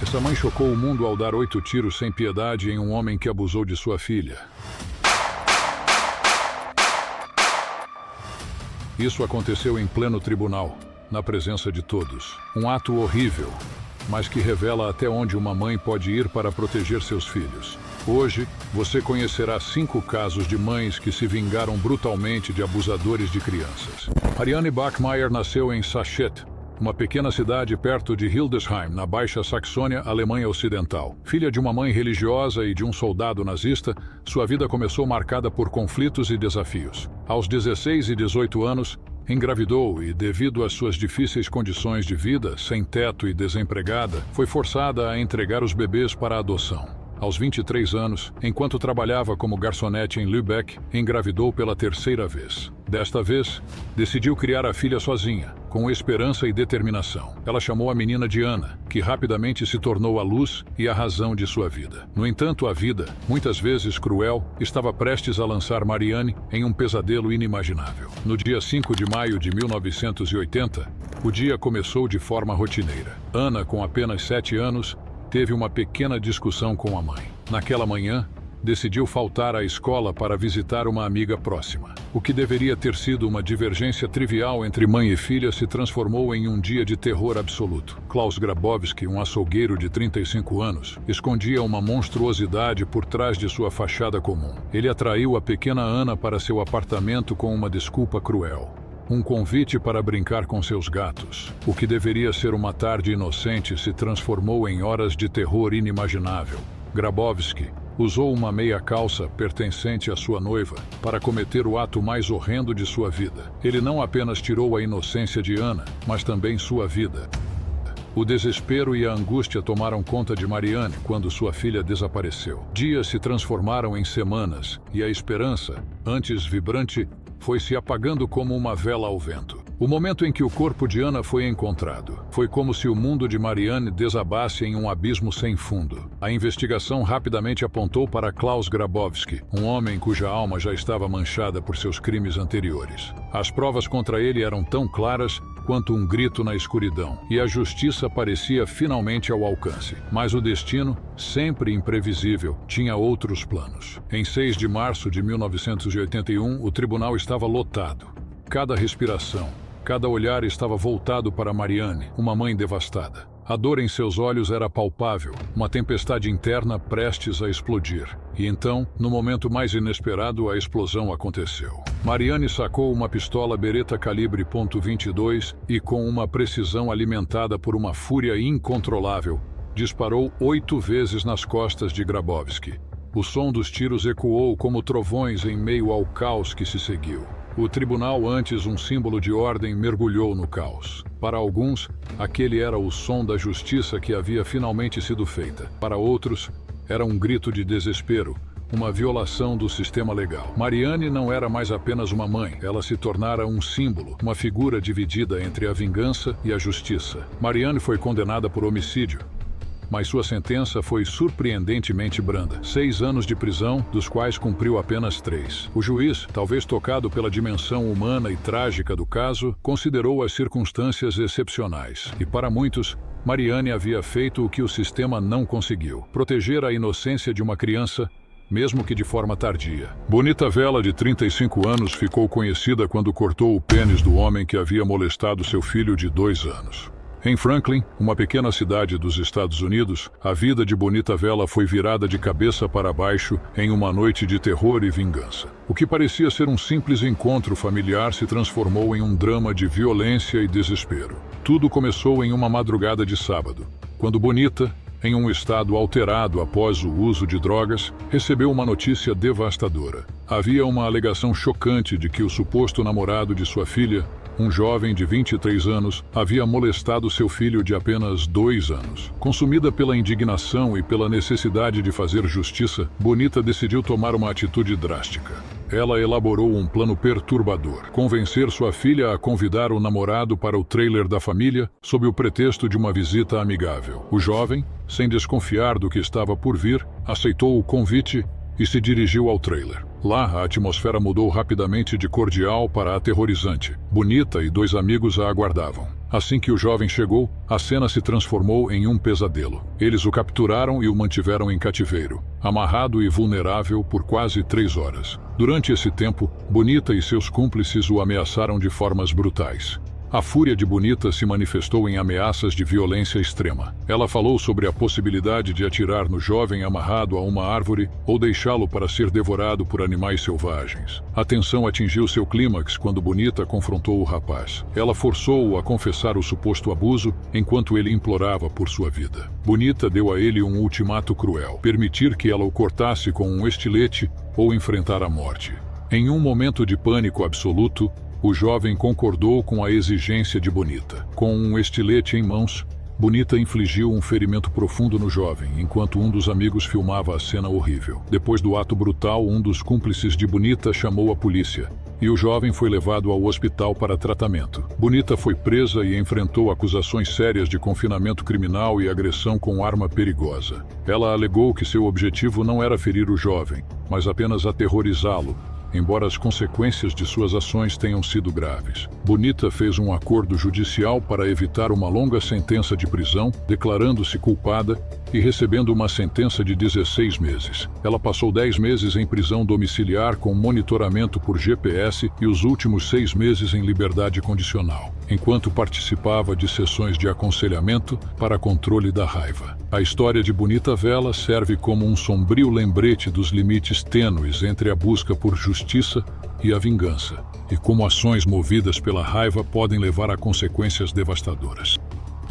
Essa mãe chocou o mundo ao dar 8 tiros sem piedade em um homem que abusou de sua filha. Isso aconteceu em pleno tribunal, na presença de todos. Um ato horrível, mas que revela até onde uma mãe pode ir para proteger seus filhos. Hoje, você conhecerá 5 casos de mães que se vingaram brutalmente de abusadores de crianças. Marianne Bachmeier nasceu em Sachet, uma pequena cidade perto de Hildesheim, na Baixa Saxônia, Alemanha Ocidental. Filha de uma mãe religiosa e de um soldado nazista, sua vida começou marcada por conflitos e desafios. Aos 16 e 18 anos, engravidou e, devido às suas difíceis condições de vida, sem teto e desempregada, foi forçada a entregar os bebês para a adoção. Aos 23 anos, enquanto trabalhava como garçonete em Lübeck, engravidou pela 3ª vez. Desta vez, decidiu criar a filha sozinha, com esperança e determinação. Ela chamou a menina de Ana, que rapidamente se tornou a luz e a razão de sua vida. No entanto, a vida, muitas vezes cruel, estava prestes a lançar Marianne em um pesadelo inimaginável. No dia 5 de maio de 1980, o dia começou de forma rotineira. Ana, com apenas 7 anos, teve uma pequena discussão com a mãe. Naquela manhã, decidiu faltar à escola para visitar uma amiga próxima. O que deveria ter sido uma divergência trivial entre mãe e filha se transformou em um dia de terror absoluto. Klaus Grabowski, um açougueiro de 35 anos, escondia uma monstruosidade por trás de sua fachada comum. Ele atraiu a pequena Ana para seu apartamento com uma desculpa cruel. Um convite para brincar com seus gatos. O que deveria ser uma tarde inocente se transformou em horas de terror inimaginável. Grabowski usou uma meia-calça pertencente à sua noiva para cometer o ato mais horrendo de sua vida. Ele não apenas tirou a inocência de Ana, mas também sua vida. O desespero e a angústia tomaram conta de Marianne quando sua filha desapareceu. Dias se transformaram em semanas e a esperança, antes vibrante, foi se apagando como uma vela ao vento. O momento em que o corpo de Ana foi encontrado foi como se o mundo de Marianne desabasse em um abismo sem fundo. A investigação rapidamente apontou para Klaus Grabowski, um homem cuja alma já estava manchada por seus crimes anteriores. As provas contra ele eram tão claras quanto um grito na escuridão, e a justiça parecia finalmente ao alcance. Mas o destino, sempre imprevisível, tinha outros planos. Em 6 de março de 1981, o tribunal estava lotado. Cada respiração, cada olhar estava voltado para Marianne, uma mãe devastada. A dor em seus olhos era palpável, uma tempestade interna prestes a explodir. E então, no momento mais inesperado, a explosão aconteceu. Marianne sacou uma pistola Beretta calibre .22 e, com uma precisão alimentada por uma fúria incontrolável, disparou 8 vezes nas costas de Grabowski. O som dos tiros ecoou como trovões em meio ao caos que se seguiu. O tribunal, antes um símbolo de ordem, mergulhou no caos. Para alguns, aquele era o som da justiça que havia finalmente sido feita. Para outros, era um grito de desespero, uma violação do sistema legal. Marianne não era mais apenas uma mãe, ela se tornara um símbolo, uma figura dividida entre a vingança e a justiça. Marianne foi condenada por homicídio, mas sua sentença foi surpreendentemente branda. 6 anos de prisão, dos quais cumpriu apenas 3. O juiz, talvez tocado pela dimensão humana e trágica do caso, considerou as circunstâncias excepcionais. E para muitos, Marianne havia feito o que o sistema não conseguiu: proteger a inocência de uma criança, mesmo que de forma tardia. Bonita Vela, de 35 anos, ficou conhecida quando cortou o pênis do homem que havia molestado seu filho de 2 anos. Em Franklin, uma pequena cidade dos Estados Unidos, a vida de Bonita Vela foi virada de cabeça para baixo em uma noite de terror e vingança. O que parecia ser um simples encontro familiar se transformou em um drama de violência e desespero. Tudo começou em uma madrugada de sábado, quando Bonita, em um estado alterado após o uso de drogas, recebeu uma notícia devastadora. Havia uma alegação chocante de que o suposto namorado de sua filha, um jovem de 23 anos, havia molestado seu filho de apenas 2 anos. Consumida pela indignação e pela necessidade de fazer justiça, Bonita decidiu tomar uma atitude drástica. Ela elaborou um plano perturbador: convencer sua filha a convidar o namorado para o trailer da família sob o pretexto de uma visita amigável. O jovem, sem desconfiar do que estava por vir, aceitou o convite e se dirigiu ao trailer. Lá, a atmosfera mudou rapidamente de cordial para aterrorizante. Bonita e 2 amigos a aguardavam. Assim que o jovem chegou, a cena se transformou em um pesadelo. Eles o capturaram e o mantiveram em cativeiro, amarrado e vulnerável por quase 3 horas. Durante esse tempo, Bonita e seus cúmplices o ameaçaram de formas brutais. A fúria de Bonita se manifestou em ameaças de violência extrema. Ela falou sobre a possibilidade de atirar no jovem amarrado a uma árvore ou deixá-lo para ser devorado por animais selvagens. A tensão atingiu seu clímax quando Bonita confrontou o rapaz. Ela forçou-o a confessar o suposto abuso enquanto ele implorava por sua vida. Bonita deu a ele um ultimato cruel: permitir que ela o cortasse com um estilete ou enfrentar a morte. Em um momento de pânico absoluto, o jovem concordou com a exigência de Bonita. Com um estilete em mãos, Bonita infligiu um ferimento profundo no jovem, enquanto um dos amigos filmava a cena horrível. Depois do ato brutal, um dos cúmplices de Bonita chamou a polícia, e o jovem foi levado ao hospital para tratamento. Bonita foi presa e enfrentou acusações sérias de confinamento criminal e agressão com arma perigosa. Ela alegou que seu objetivo não era ferir o jovem, mas apenas aterrorizá-lo, embora as consequências de suas ações tenham sido graves. Bonita fez um acordo judicial para evitar uma longa sentença de prisão, declarando-se culpada e recebendo uma sentença de 16 meses. Ela passou 10 meses em prisão domiciliar com monitoramento por GPS e os últimos 6 meses em liberdade condicional, enquanto participava de sessões de aconselhamento para controle da raiva. A história de Bonita Vela serve como um sombrio lembrete dos limites tênues entre a busca por justiça e a vingança, e como ações movidas pela raiva podem levar a consequências devastadoras.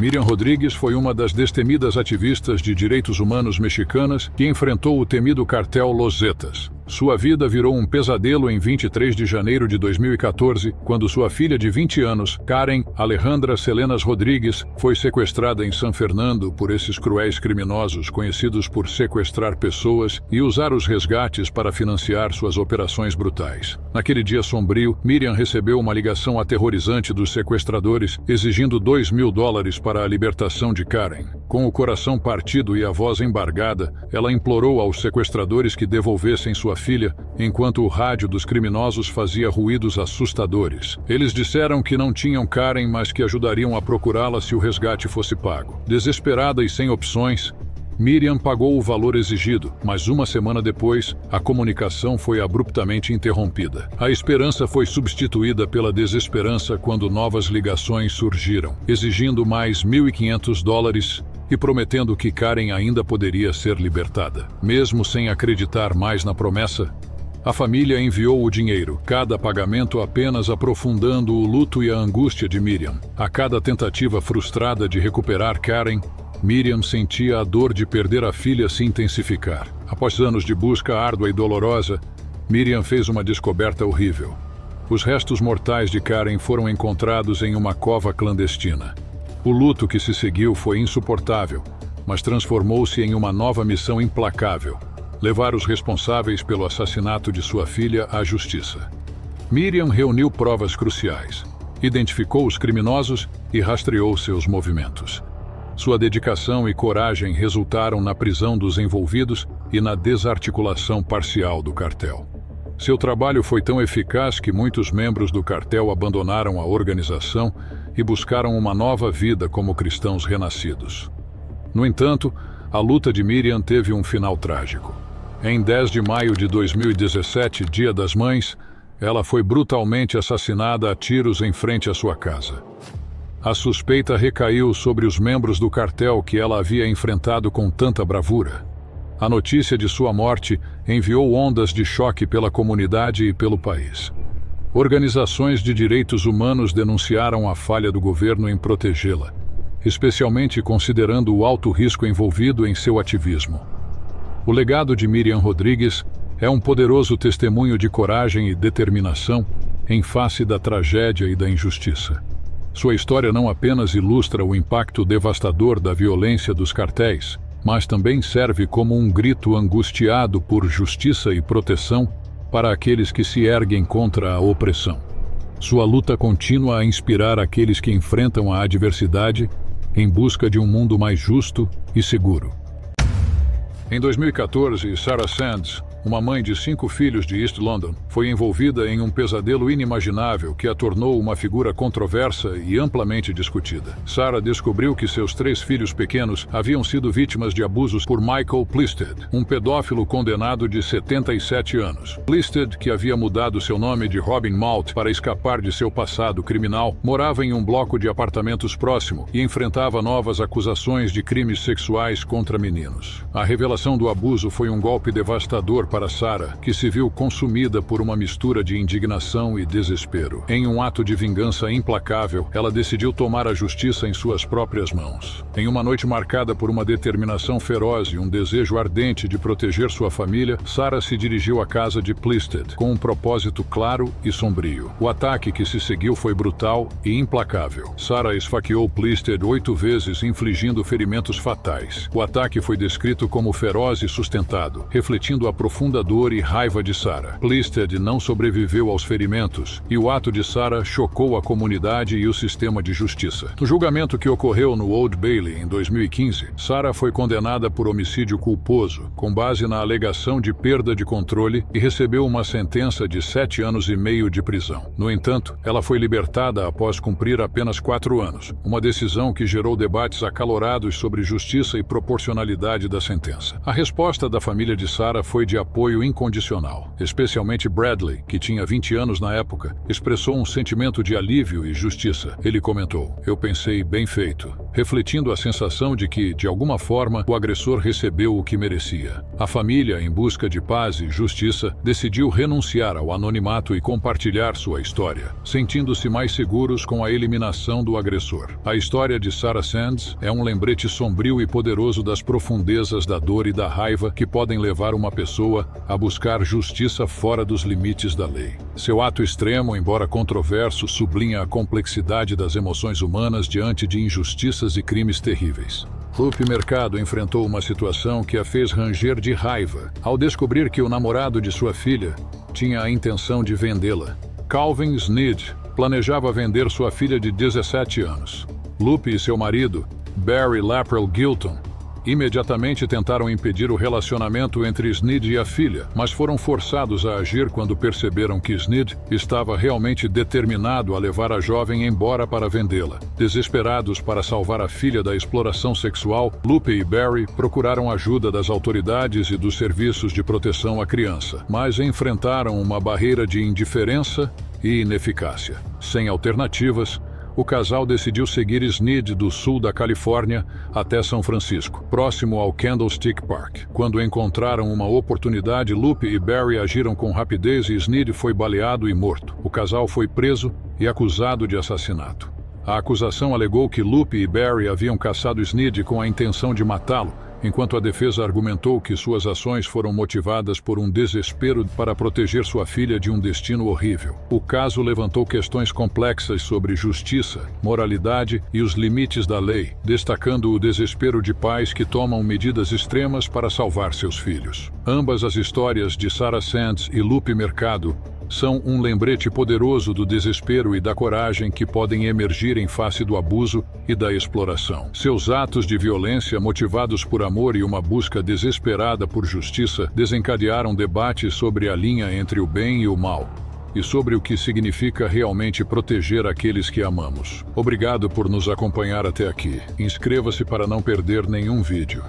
Miriam Rodrigues foi uma das destemidas ativistas de direitos humanos mexicanas que enfrentou o temido cartel Los Zetas. Sua vida virou um pesadelo em 23 de janeiro de 2014, quando sua filha de 20 anos, Karen Alejandra Selenas Rodrigues, foi sequestrada em San Fernando por esses cruéis criminosos conhecidos por sequestrar pessoas e usar os resgates para financiar suas operações brutais. Naquele dia sombrio, Miriam recebeu uma ligação aterrorizante dos sequestradores, exigindo $2.000 para a libertação de Karen. Com o coração partido e a voz embargada, ela implorou aos sequestradores que devolvessem sua filha, enquanto o rádio dos criminosos fazia ruídos assustadores. Eles disseram que não tinham Karen, mas que ajudariam a procurá-la se o resgate fosse pago. Desesperada e sem opções, Miriam pagou o valor exigido, mas uma semana depois, a comunicação foi abruptamente interrompida. A esperança foi substituída pela desesperança quando novas ligações surgiram, exigindo mais $1.500 e prometendo que Karen ainda poderia ser libertada. Mesmo sem acreditar mais na promessa, a família enviou o dinheiro, cada pagamento apenas aprofundando o luto e a angústia de Miriam. A cada tentativa frustrada de recuperar Karen, Miriam sentia a dor de perder a filha se intensificar. Após anos de busca árdua e dolorosa, Miriam fez uma descoberta horrível. Os restos mortais de Karen foram encontrados em uma cova clandestina. O luto que se seguiu foi insuportável, mas transformou-se em uma nova missão implacável: levar os responsáveis pelo assassinato de sua filha à justiça. Miriam reuniu provas cruciais, identificou os criminosos e rastreou seus movimentos. Sua dedicação e coragem resultaram na prisão dos envolvidos e na desarticulação parcial do cartel. Seu trabalho foi tão eficaz que muitos membros do cartel abandonaram a organização e buscaram uma nova vida como cristãos renascidos. No entanto, a luta de Miriam teve um final trágico. Em 10 de maio de 2017, Dia das Mães, ela foi brutalmente assassinada a tiros em frente à sua casa. A suspeita recaiu sobre os membros do cartel que ela havia enfrentado com tanta bravura. A notícia de sua morte enviou ondas de choque pela comunidade e pelo país. Organizações de direitos humanos denunciaram a falha do governo em protegê-la, especialmente considerando o alto risco envolvido em seu ativismo. O legado de Miriam Rodrigues é um poderoso testemunho de coragem e determinação em face da tragédia e da injustiça. Sua história não apenas ilustra o impacto devastador da violência dos cartéis, mas também serve como um grito angustiado por justiça e proteção para aqueles que se erguem contra a opressão. Sua luta continua a inspirar aqueles que enfrentam a adversidade em busca de um mundo mais justo e seguro. Em 2014, Sarah Sands, uma mãe de 5 filhos de East London, foi envolvida em um pesadelo inimaginável que a tornou uma figura controversa e amplamente discutida. Sarah descobriu que seus 3 filhos pequenos haviam sido vítimas de abusos por Michael Plisted, um pedófilo condenado de 77 anos. Plisted, que havia mudado seu nome de Robin Malt para escapar de seu passado criminal, morava em um bloco de apartamentos próximo e enfrentava novas acusações de crimes sexuais contra meninos. A revelação do abuso foi um golpe devastador para Sarah, que se viu consumida por uma mistura de indignação e desespero. Em um ato de vingança implacável, ela decidiu tomar a justiça em suas próprias mãos. Em uma noite marcada por uma determinação feroz e um desejo ardente de proteger sua família, Sarah se dirigiu à casa de Plisted, com um propósito claro e sombrio. O ataque que se seguiu foi brutal e implacável. Sarah esfaqueou Plisted 8 vezes, infligindo ferimentos fatais. O ataque foi descrito como feroz e sustentado, refletindo a profunda dor e raiva de Sarah. Plisted não sobreviveu aos ferimentos, e o ato de Sarah chocou a comunidade e o sistema de justiça. No julgamento que ocorreu no Old Bailey em 2015, Sarah foi condenada por homicídio culposo, com base na alegação de perda de controle, e recebeu uma sentença de 7 anos e meio de prisão. No entanto, ela foi libertada após cumprir apenas 4 anos, uma decisão que gerou debates acalorados sobre justiça e proporcionalidade da sentença. A resposta da família de Sarah foi de apoio incondicional. Especialmente Bradley, que tinha 20 anos na época, expressou um sentimento de alívio e justiça. Ele comentou: "Eu pensei, bem feito", refletindo a sensação de que, de alguma forma, o agressor recebeu o que merecia. A família, em busca de paz e justiça, decidiu renunciar ao anonimato e compartilhar sua história, sentindo-se mais seguros com a eliminação do agressor. A história de Sarah Sands é um lembrete sombrio e poderoso das profundezas da dor e da raiva que podem levar uma pessoa a buscar justiça fora dos limites da lei. Seu ato extremo, embora controverso, sublinha a complexidade das emoções humanas diante de injustiças e crimes terríveis. Lupe Mercado enfrentou uma situação que a fez ranger de raiva ao descobrir que o namorado de sua filha tinha a intenção de vendê-la. Calvin Sneed planejava vender sua filha de 17 anos. Lupe e seu marido, Barry Laprell Gilton, imediatamente tentaram impedir o relacionamento entre Sneed e a filha, mas foram forçados a agir quando perceberam que Sneed estava realmente determinado a levar a jovem embora para vendê-la. Desesperados para salvar a filha da exploração sexual, Lupe e Barry procuraram ajuda das autoridades e dos serviços de proteção à criança, mas enfrentaram uma barreira de indiferença e ineficácia. Sem alternativas, o casal decidiu seguir Sneed do sul da Califórnia até São Francisco, próximo ao Candlestick Park. Quando encontraram uma oportunidade, Lupe e Barry agiram com rapidez e Sneed foi baleado e morto. O casal foi preso e acusado de assassinato. A acusação alegou que Lupe e Barry haviam caçado Sneed com a intenção de matá-lo, enquanto a defesa argumentou que suas ações foram motivadas por um desespero para proteger sua filha de um destino horrível. O caso levantou questões complexas sobre justiça, moralidade e os limites da lei, destacando o desespero de pais que tomam medidas extremas para salvar seus filhos. Ambas as histórias de Sarah Sands e Lupe Mercado são um lembrete poderoso do desespero e da coragem que podem emergir em face do abuso e da exploração. Seus atos de violência, motivados por amor e uma busca desesperada por justiça, desencadearam debates sobre a linha entre o bem e o mal, e sobre o que significa realmente proteger aqueles que amamos. Obrigado por nos acompanhar até aqui. Inscreva-se para não perder nenhum vídeo.